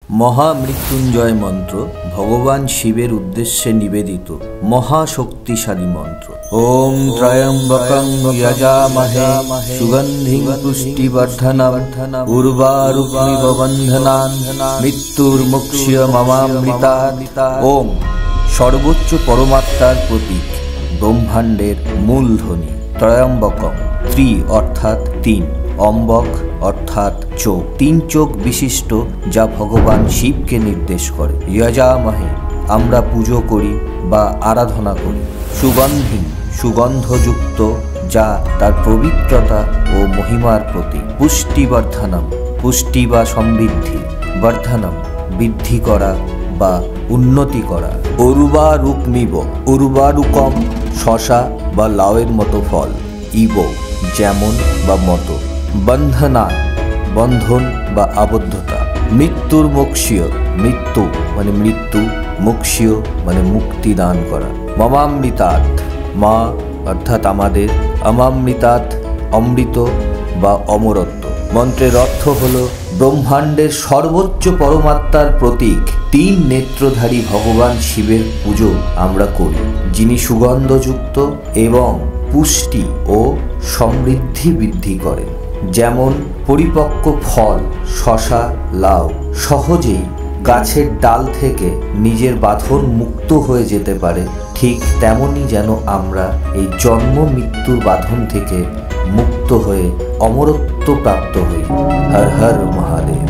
মহামৃত্যুঞ্জয় মন্ত্র ভগবান শিবের উদ্দেশ্যে নিবেদিত মহাশক্তিশালী মন্ত্র। ওম ত্রয়ম্বকং যজামহে সুগন্ধিং পুষ্টিবর্ধনম উর্বারুকমিব বন্ধনান মৃত্যুর্মুক্ষ্য মমামৃতাৎ। ওম সর্বোচ্চ পরমাত্মার প্রতীক, ব্রহ্মাণ্ডের মূলধ্বনি। ত্রয়ম্বকম ত্রি অর্থাৎ তিন, অম্বক অর্থাৎ চোখ, তিন চোখ বিশিষ্ট, যা ভগবান শিবকে নির্দেশ করে। যজামহে আমরা পুজো করি বা আরাধনা করি। সুগন্ধিং সুগন্ধযুক্ত, যা তার পবিত্রতা ও মহিমার প্রতীক। পুষ্টিবর্ধনম পুষ্টি বা সমৃদ্ধি, বর্ধনম বৃদ্ধি করা বা উন্নতি করা। উর্বারুকমিব উর্বারুকম শশা বা লাউয়ের মতো ফল। ইব যেমন বা মতো। বন্ধনান বন্ধন বা আবদ্ধতা। মৃত্যুর মোক্ষীয় মৃত্যু মানে মৃত্যু, মোক্ষীয় মানে মুক্তি দান করা। মমামৃতাৎ মা অর্থাৎ আমাদের, অমামৃতাৎ অমৃত বা অমরত্ব। মন্ত্রের অর্থ হল ব্রহ্মাণ্ডের সর্বোচ্চ পরমাত্মার প্রতীক তিন নেত্রধারী ভগবান শিবের পুজো আমরা করি, যিনি সুগন্ধযুক্ত এবং পুষ্টি ও সমৃদ্ধি বৃদ্ধি করেন। যেমন পরিপক্ক ফল শশা, লাউ সহজেই গাছের ডাল থেকে নিজের বাঁধন মুক্ত হয়ে যেতে পারে, ঠিক তেমনি যেন আমরা এই জন্ম মৃত্যুর বাঁধন থেকে মুক্ত হয়ে অমরত্ব প্রাপ্ত হই। হর হর মহাদেব।